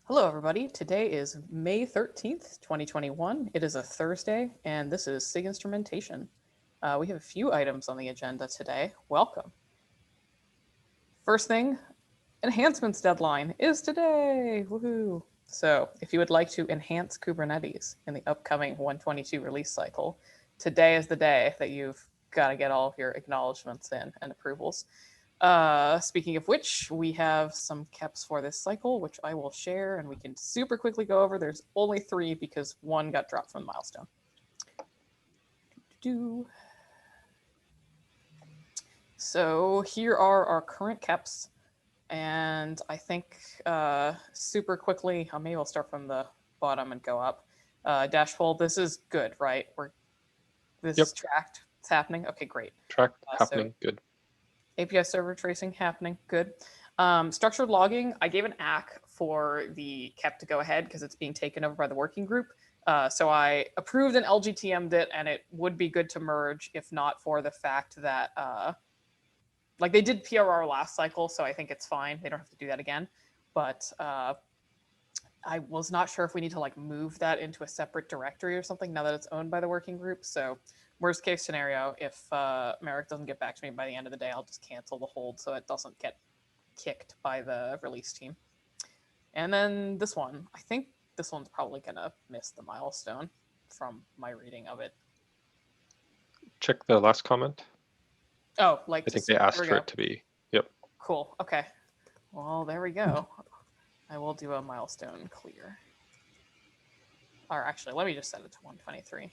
Hello, everybody. Today is May 13th, 2021. It is a Thursday, and this is SIG Instrumentation. We have a few items on the agenda today. Welcome. First thing, enhancements deadline is today. Woohoo! So, if you would like to enhance Kubernetes in the upcoming 122 release cycle, today is the day that you've got to get all of your acknowledgements in and approvals. Speaking of which, we have some KEPs for this cycle, which I will share, and we can super quickly go over. There's only 3 because 1 got dropped from the milestone. So here are our current KEPs, and I think super quickly, maybe I'll start from the bottom and go up. Dashfold, this is good, right? This is tracked. It's happening. Okay, great. Tracked, happening, good. API server tracing happening, good. Structured logging, I gave an ACK for the KEP to go ahead because it's being taken over by the working group. So I approved and LGTM'd it, and it would be good to merge if not for the fact that like they did PRR last cycle, so I think it's fine. They don't have to do that again. But I was not sure if we need to like move that into a separate directory or something now that it's owned by the working group. So worst case scenario, if Merrick doesn't get back to me by the end of the day, I'll just cancel the hold so it doesn't get kicked by the release team. And then this one, I think this one's probably going to miss the milestone from my reading of it. Check the last comment. Oh, like I think they asked for it to be. Yep. Cool. Okay. Well, there we go. I will do a milestone clear. Or actually, let me just set it to 123.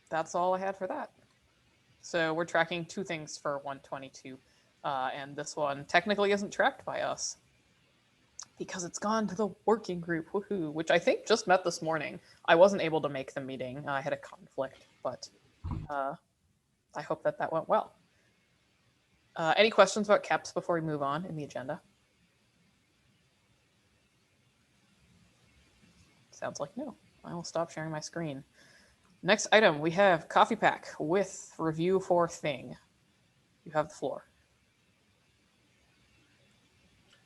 That's all I had for that. So we're tracking 2 things for 122. And this one technically isn't tracked by us because it's gone to the working group, woohoo, which I think just met this morning. I wasn't able to make the meeting. I had a conflict, but I hope that that went well. Any questions about KEPs before we move on in the agenda? Sounds like no. I will stop sharing my screen. Next item, we have Coffee Pack with review for Thing. You have the floor.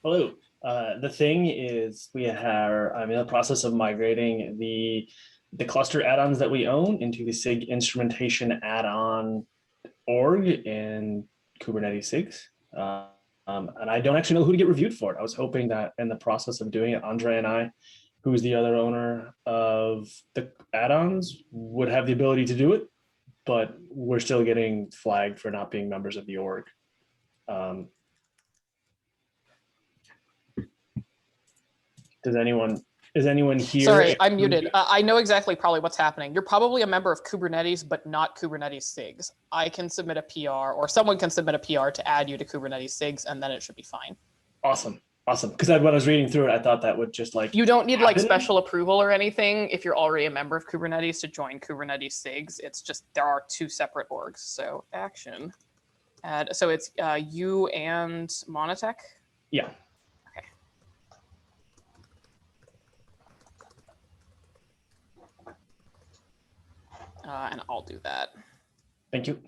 Hello. The thing is I'm in the process of migrating the cluster add-ons that we own into the SIG Instrumentation add-on org in Kubernetes SIGs. And I don't actually know who to get reviewed for it. I was hoping that in the process of doing it, Andre and I, who's the other owner of the add-ons, would have the ability to do it, but we're still getting flagged for not being members of the org. Is anyone here? Sorry, I'm muted. I know exactly probably what's happening. You're probably a member of Kubernetes, but not Kubernetes SIGs. I can submit a PR, or someone can submit a PR to add you to Kubernetes SIGs, and then it should be fine. Awesome. Because when I was reading through it, I thought that would just like... You don't need like special approval or anything if you're already a member of Kubernetes to join Kubernetes SIGs. It's just there are 2 separate orgs. So action. Add. So it's you and Monotech? Yeah. And I'll do that. Thank you.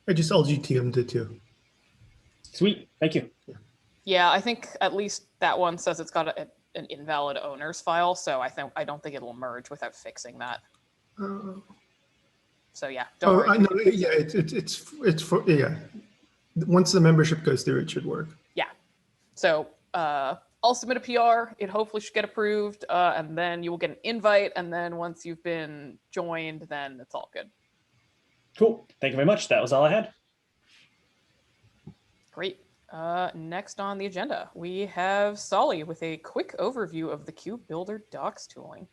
I just LGTM'd it too. Sweet. Thank you. Yeah, I think at least that one says it's got an invalid owners file, so I don't think it'll merge without fixing that. So yeah, don't worry. I know. Yeah, it's for yeah. Once the membership goes through, it should work. Yeah. So I'll submit a PR. It hopefully should get approved, and then you will get an invite. And then once you've been joined, then it's all good. Cool. Thank you very much. That was all I had. Great. Next on the agenda, we have Solly with a quick overview of the Kube Builder docs tooling.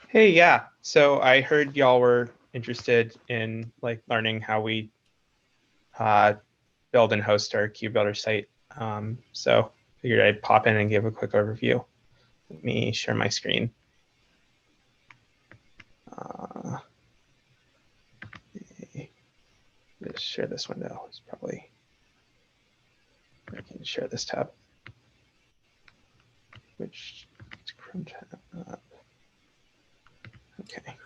Hey, yeah. So I heard y'all were interested in like learning how we build and host our Kube Builder site. So figured I'd pop in and give a quick overview. Let me share my screen. Just share this window. It's probably I can share this tab. Which Chrome tab? Okay.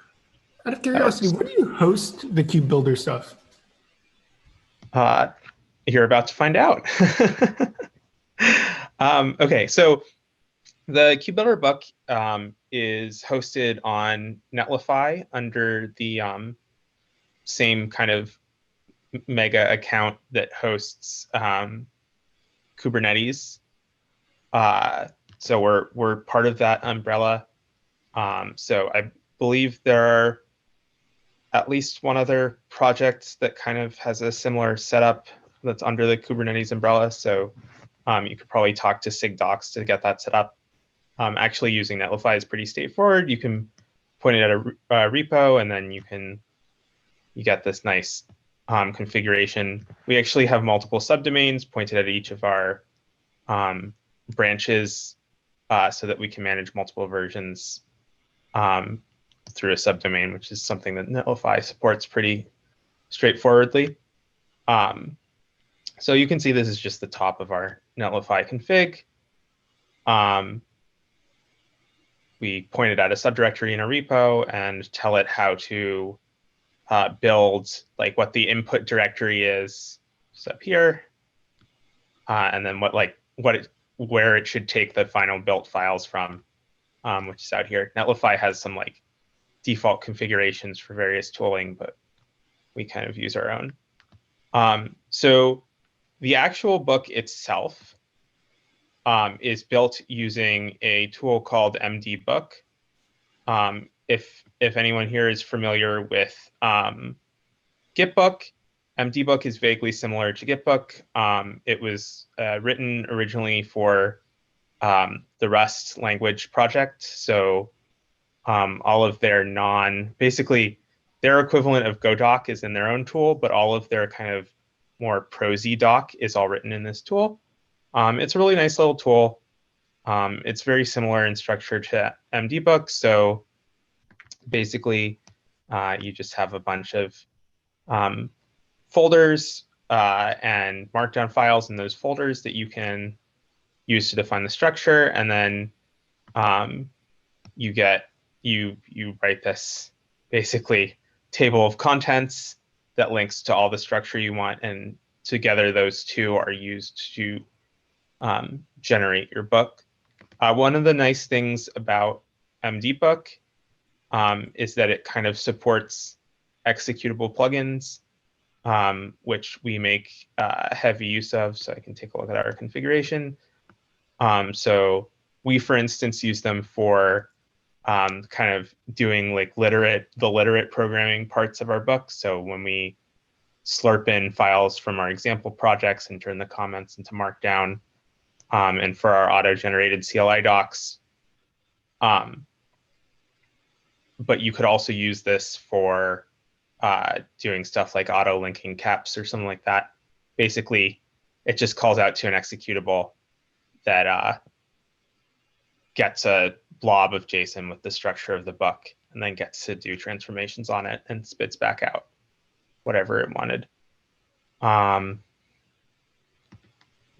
Out of curiosity, where do you host the Cube Builder stuff? You're about to find out. Okay, so the Cube Builder book is hosted on Netlify under the same kind of mega account that hosts Kubernetes. So we're part of that umbrella. So I believe there are at least one other project that kind of has a similar setup that's under the Kubernetes umbrella. So you could probably talk to SIG docs to get that set up. Actually using Netlify is pretty straightforward. You can point it at a repo, and then you get this nice configuration. We actually have multiple subdomains pointed at each of our branches so that we can manage multiple versions through a subdomain, which is something that Netlify supports pretty straightforwardly. So you can see this is just the top of our Netlify config. We point it at a subdirectory in a repo and tell it how to build, like what the input directory is, just up here, and then where it should take the final built files from, which is out here. Netlify has some like default configurations for various tooling, but we kind of use our own. So the actual book itself is built using a tool called MDBook. If anyone here is familiar with Gitbook, MDBook is vaguely similar to Gitbook. It was written originally for the Rust language project. So all of their basically their equivalent of GoDoc is in their own tool, but all of their kind of more prosy doc is all written in this tool. It's a really nice little tool. It's very similar in structure to MDBook. So basically, you just have a bunch of folders and markdown files in those folders that you can use to define the structure, and then you write this basically table of contents that links to all the structure you want, and together those two are used to generate your book. One of the nice things about MDBook is that it kind of supports executable plugins, which we make heavy use of. So I can take a look at our configuration. So we, for instance, use them for kind of doing like the literate programming parts of our book. So when we slurp in files from our example projects and turn the comments into Markdown, and for our auto-generated CLI docs. But you could also use this for doing stuff like auto-linking caps or something like that. Basically, it just calls out to an executable that gets a blob of JSON with the structure of the book, and then gets to do transformations on it and spits back out whatever it wanted. The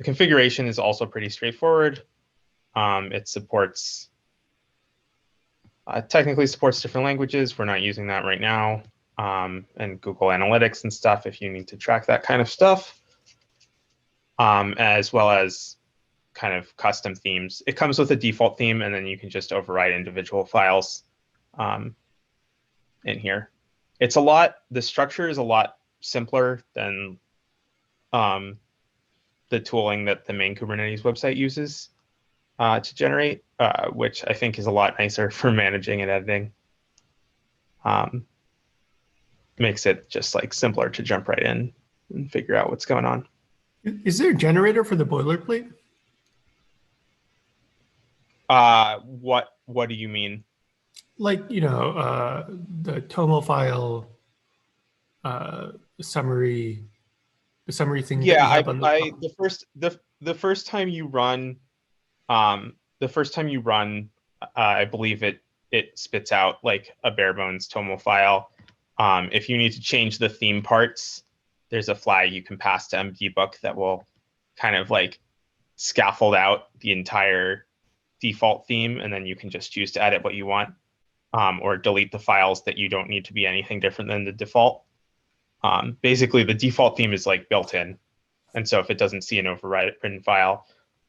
configuration is also pretty straightforward. It supports, technically supports different languages. We're not using that right now. And Google Analytics and stuff if you need to track that kind of stuff. As well as kind of custom themes. It comes with a default theme, and then you can just override individual files in here. The structure is a lot simpler than the tooling that the main Kubernetes website uses to generate, which I think is a lot nicer for managing and editing. Makes it just like simpler to jump right in and figure out what's going on. Is there a generator for the boilerplate? What do you mean? Like, the TOML file summary, the summary thing that you have on the first time you run, I believe it spits out like a bare bones TOML file. If you need to change the theme parts, there's a flag you can pass to MDBook that will kind of like scaffold out the entire default theme, and then you can just choose to edit what you want, or delete the files that you don't need to be anything different than the default. Basically, the default theme is like built in, and so if it doesn't see an overridden file,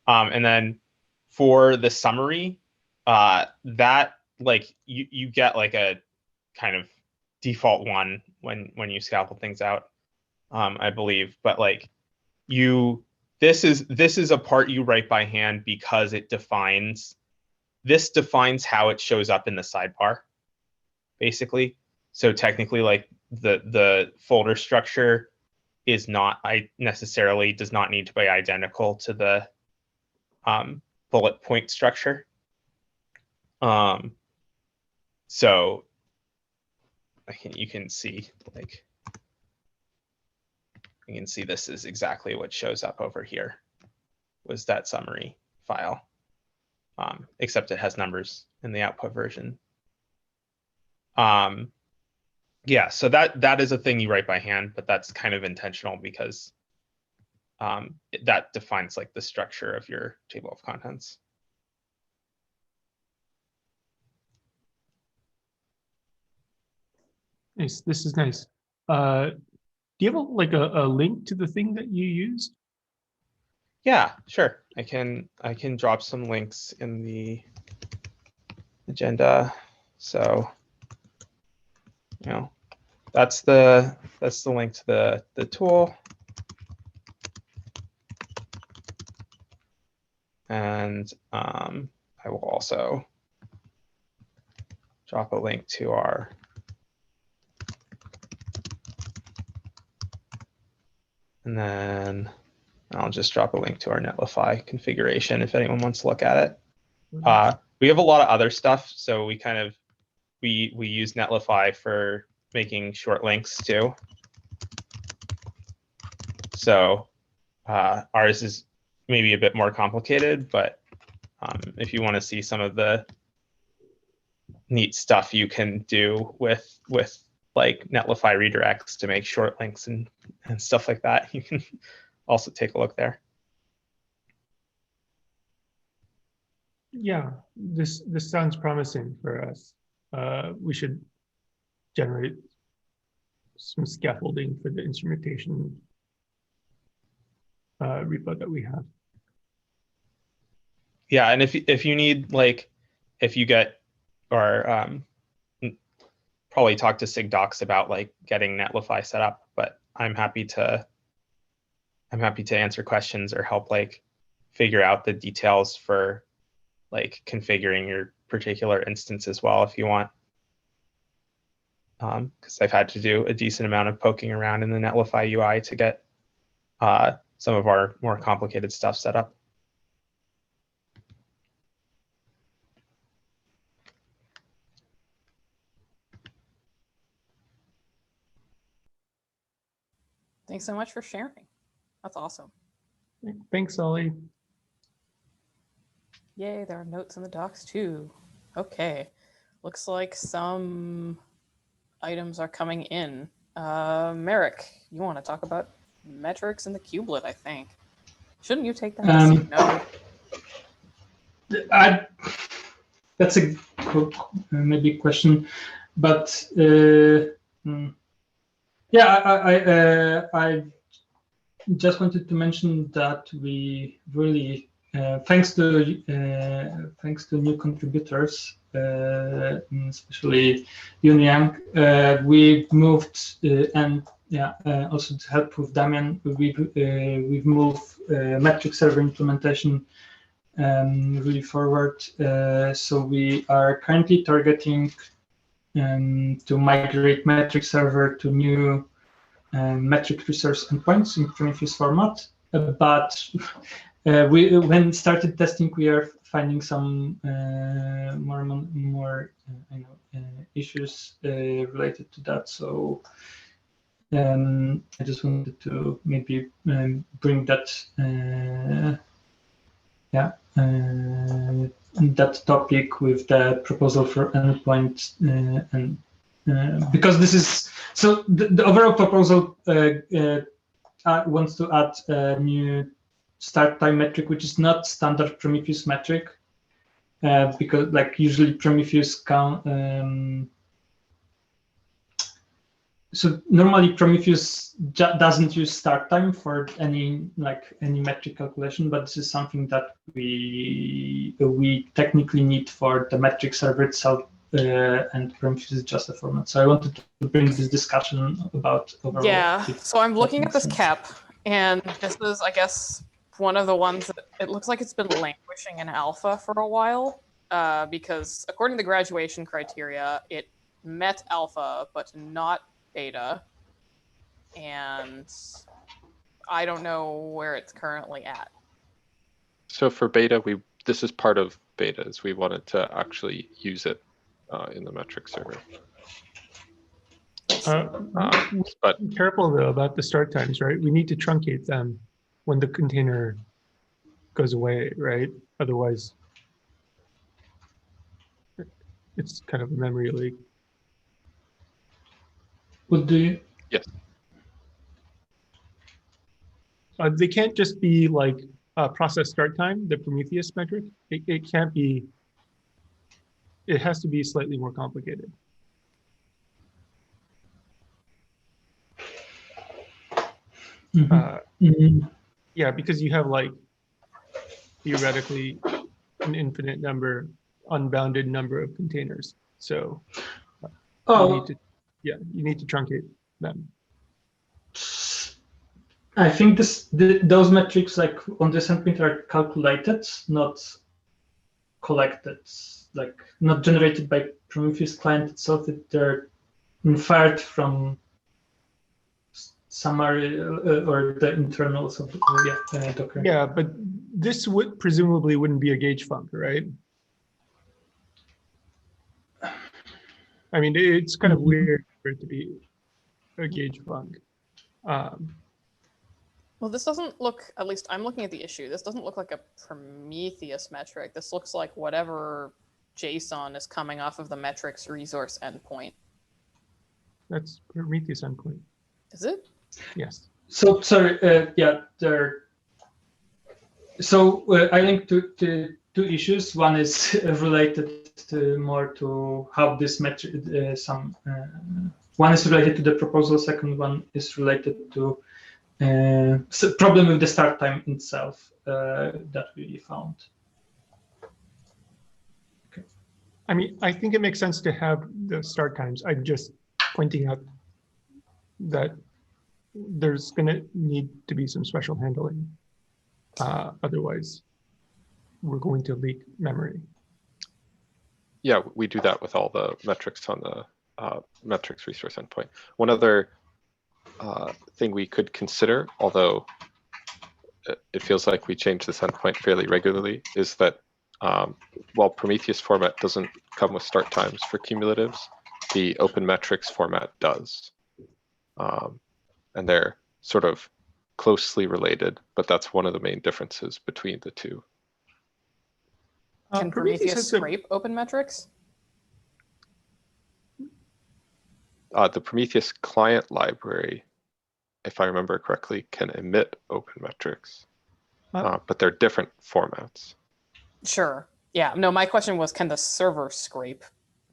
and then for the summary, that like you get like a kind of default one when you scaffold things out, I believe. But like this is a part you write by hand because it defines how it shows up in the sidebar, basically. So technically, like the folder structure is not necessarily does not need to be identical to the bullet point structure. So you can see like you can see this is exactly what shows up over here was that summary file, except it has numbers in the output version. Yeah, so that is a thing you write by hand, but that's kind of intentional because that defines like the structure of your table of contents. Nice. This is nice. Do you have a link to the thing that you used? Yeah, sure. I can drop some links in the agenda. So, that's the link to the tool. And I will also drop a link to our and then I'll just drop a link to our Netlify configuration if anyone wants to look at it. We have a lot of other stuff, so we use Netlify for making short links too. So ours is maybe a bit more complicated, but if you want to see some of the neat stuff you can do with like Netlify redirects to make short links and stuff like that, you can also take a look there. Yeah, this sounds promising for us. We should generate some scaffolding for the instrumentation repo that we have. Yeah, and if you need, like, if you get, or probably talk to SIG docs about like getting Netlify set up, but I'm happy to answer questions or help like figure out the details for like configuring your particular instance as well if you want. Because I've had to do a decent amount of poking around in the Netlify UI to get some of our more complicated stuff set up. Thanks so much for sharing. That's awesome. Thanks, Ollie. Yay, there are notes in the docs too. Okay, looks like some items are coming in. Merrick, you want to talk about metrics in the kubelet, I think. Shouldn't you take that as node? That's a maybe question, but yeah, I just wanted to mention that we really, thanks to new contributors, especially Yunyang, we've moved and also to help with Damian, we've moved metric server implementation really forward. So we are currently targeting to migrate metric server to new metric resource endpoints in Prometheus format. But when started testing, we are finding some more issues related to that. So I just wanted to maybe bring that that topic with the proposal for endpoint and because this is so the overall proposal wants to add a new start time metric, which is not standard Prometheus metric, because like usually Prometheus count. So normally Prometheus doesn't use start time for any metric calculation, but this is something that we technically need for the metric server itself, and Prometheus is just a format. So I wanted to bring this discussion about overall. Yeah. So I'm looking at this cap, and this is, I guess, one of the ones that it looks like it's been languishing in alpha for a while, because according to the graduation criteria, it met alpha but not beta, and I don't know where it's currently at. So for beta, this is part of betas. We wanted to actually use it in the metric server. But be careful though about the start times, right? We need to truncate them when the container goes away, right? Otherwise, it's kind of a memory leak. What do you? yes, They can't just be like process start time, the Prometheus metric. It can't be. It has to be slightly more complicated. Yeah, because you have like theoretically an infinite number, unbounded number of containers. So you need to truncate them. I think those metrics like on this endpoint are calculated, not collected, like not generated by Prometheus client itself. They're inferred from summary or the internals of the Docker. Yeah, but this presumably wouldn't be a gauge func, right? I mean, it's kind of weird for it to be a gauge func. Well, this doesn't look, at least I'm looking at the issue, this doesn't look like a Prometheus metric. This looks like whatever JSON is coming off of the metrics resource endpoint. That's Prometheus endpoint. Is it? Yes. So sorry, I think two issues. One is related to more to how this metric. One is related to the proposal. Second one is related to problem with the start time itself that we found. Okay. I mean, I think it makes sense to have the start times. I'm just pointing out that there's going to need to be some special handling. Otherwise, we're going to leak memory. yeah, we do that with all the metrics on the metrics resource endpoint. One other thing we could consider, although it feels like we change this endpoint fairly regularly, is that while Prometheus format doesn't come with start times for cumulatives, the open metrics format does. And they're sort of closely related, but that's one of the main differences between the two. Can Prometheus scrape open metrics? The Prometheus client library, if I remember correctly, can emit open metrics, but they're different formats. Sure. Yeah. No, my question was, can the server scrape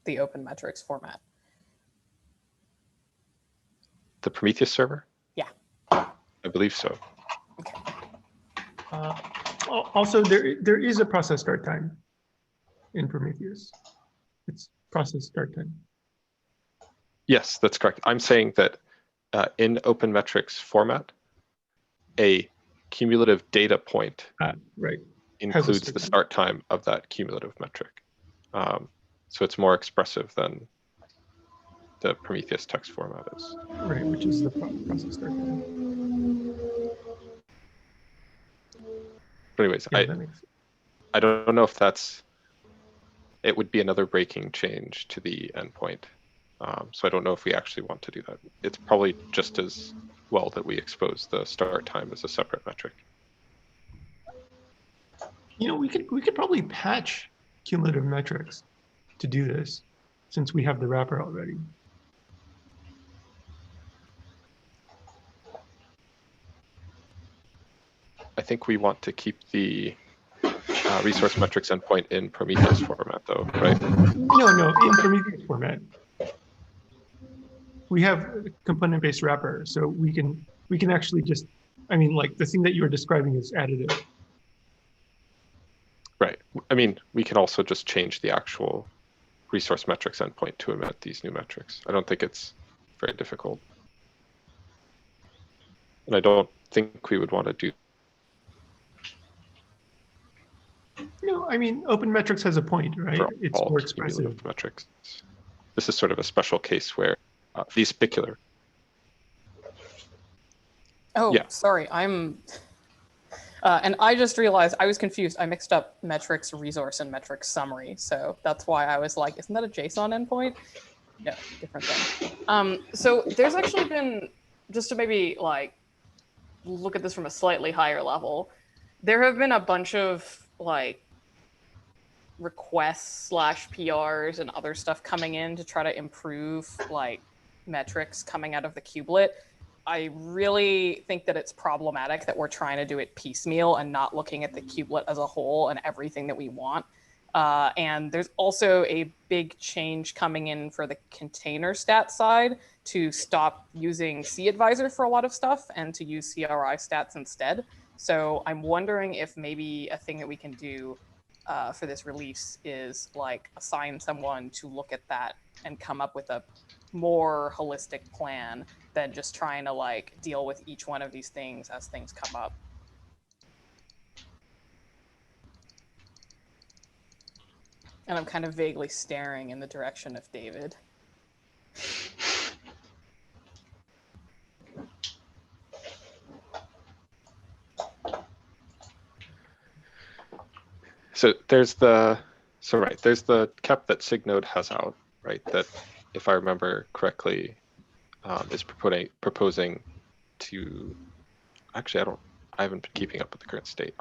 the open metrics format? The Prometheus server? Yeah. I believe so. Okay. Also, there is a process start time in Prometheus. It's process start time. Yes, that's correct. I'm saying that in open metrics format, a cumulative data point right. includes the start time of that cumulative metric. So it's more expressive than the Prometheus text format is. Right, which is the process start time. But anyways, Yeah, I don't know if it would be another breaking change to the endpoint. So I don't know if we actually want to do that. It's probably just as well that we expose the start time as a separate metric. You know, we could probably patch cumulative metrics to do this, since we have the wrapper already. I think we want to keep the resource metrics endpoint in Prometheus format, though, right? No, in Prometheus format. We have a component-based wrapper, so we can actually just, I mean, like the thing that you were describing is additive. Right. I mean, we can also just change the actual resource metrics endpoint to emit these new metrics. I don't think it's very difficult. And I don't think we would want to do. No, I mean, open metrics has a point, right? for It's all more cumulative expressive. metrics. This is sort of a special case where these particular. Oh, Yeah. sorry. And I just realized I was confused. I mixed up metrics resource and metrics summary. So that's why I was like, isn't that a JSON endpoint? No, different thing. So there's actually been, just to maybe like look at this from a slightly higher level, there have been a bunch of like requests / PRs and other stuff coming in to try to improve like metrics coming out of the kubelet. I really think that it's problematic that we're trying to do it piecemeal and not looking at the kubelet as a whole and everything that we want. And there's also a big change coming in for the container stat side to stop using CAdvisor for a lot of stuff and to use CRI stats instead. So I'm wondering if maybe a thing that we can do for this release is like assign someone to look at that and come up with a more holistic plan than just trying to like deal with each one of these things as things come up. And I'm kind of vaguely staring in the direction of David. So there's the KEP that SIG has out, right? That, if I remember correctly, is proposing to. Actually, I haven't been keeping up with the current state.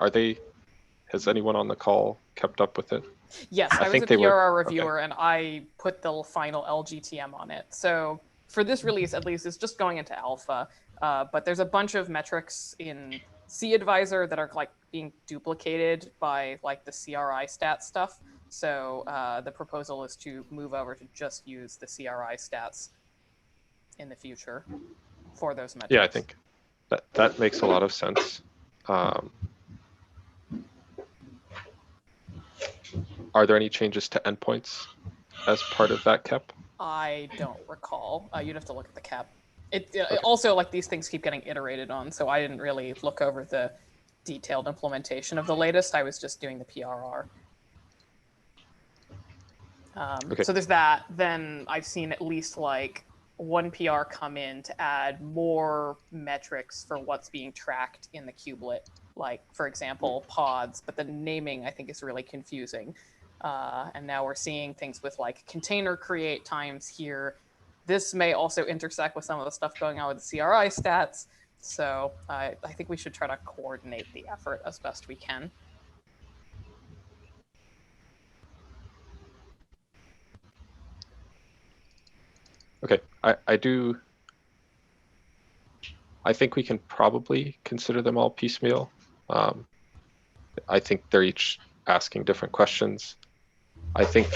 Has anyone on the call kept up with it? Yes, I was a PRR reviewer, and I put the final LGTM on it. So for this release, at least, it's just going into alpha. But there's a bunch of metrics in CAdvisor that are like being duplicated by like the CRI stat stuff. So the proposal is to move over to just use the CRI stats in the future for those metrics. Yeah, I think that makes a lot of sense. Are there any changes to endpoints as part of that KEP? I don't recall. You'd have to look at the KEP. Okay. Also, like, these things keep getting iterated on, so I didn't really look over the detailed implementation of the latest. I was just doing the PRR. Okay. So there's that. Then I've seen at least like one PR come in to add more metrics for what's being tracked in the kubelet, like, for example, pods, but the naming I think is really confusing. And now we're seeing things with like container create times here. This may also intersect with some of the stuff going on with the CRI stats. So I think we should try to coordinate the effort as best we can. Okay, I think we can probably consider them all piecemeal. I think they're each asking different questions. I think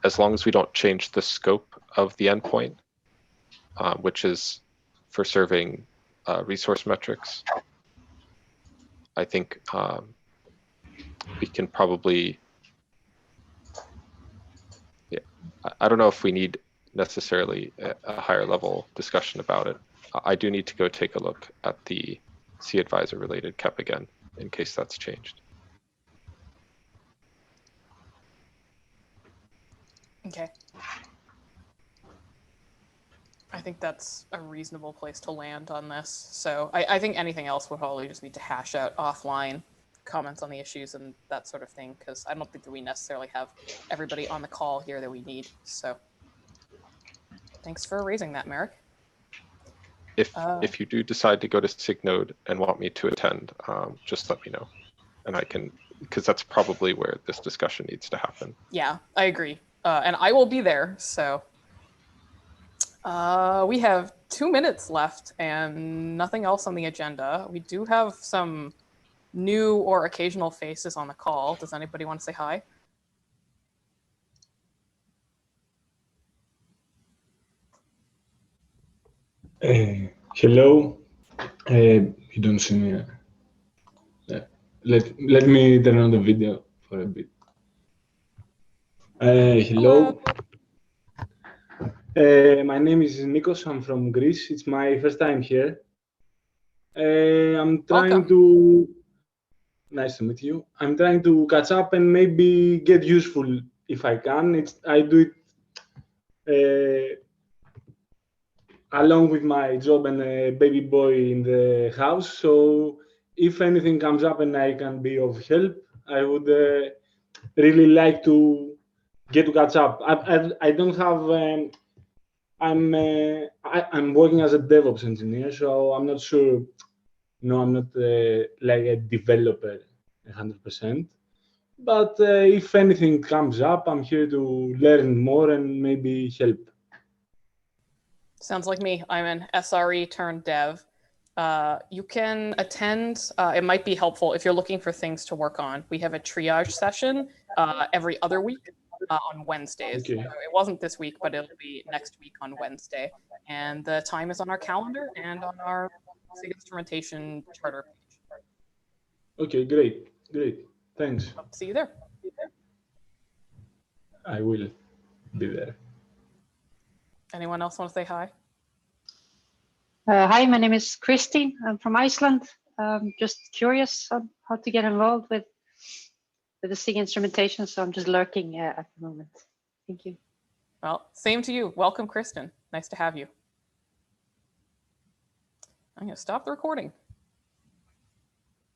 as long as we don't change the scope of the endpoint, which is for serving resource metrics, I think we can probably, yeah, I don't know if we need necessarily a higher level discussion about it. I do need to go take a look at the CAdvisor related KEP again in case that's changed. Okay. I think that's a reasonable place to land on this. So I think anything else we'll probably just need to hash out offline, comments on the issues and that sort of thing, because I don't think that we necessarily have everybody on the call here that we need. So thanks for raising that, Merrick. If you do decide to go to SIG and want me to attend, just let me know, and I can, because that's probably where this discussion needs to happen. Yeah, I agree, and I will be there. So we have 2 minutes left and nothing else on the agenda. We do have some new or occasional faces on the call. Does anybody want to say hi? Hello. You don't see me. Let me turn on the video for a bit. Hello. My name is Nikos. I'm from Greece. It's my first time here. I'm trying Welcome. to. Nice to meet you. I'm trying to catch up and maybe get useful if I can. I do it along with my job and a baby boy in the house. So if anything comes up and I can be of help, I would really like to get to catch up. I don't have. I'm working as a DevOps engineer, so I'm not sure. No, I'm not like a developer 100%. But if anything comes up, I'm here to learn more and maybe help. Sounds like me. I'm an SRE turned dev. You can attend. It might be helpful if you're looking for things to work on. We have a triage session every other week on Wednesdays. Okay. So it wasn't this week, but it'll be next week on Wednesday. And the time is on our calendar and on our SIG Instrumentation charter page. Okay, great. Thanks. Hope to see you there. I will be there. Anyone else want to say hi? Hi, my name is Christine. I'm from Iceland. Just curious on how to get involved with the SIG instrumentation, so I'm just lurking at the moment. Thank you. Well, same to you. Welcome, Kristen. Nice to have you. I'm going to stop the recording.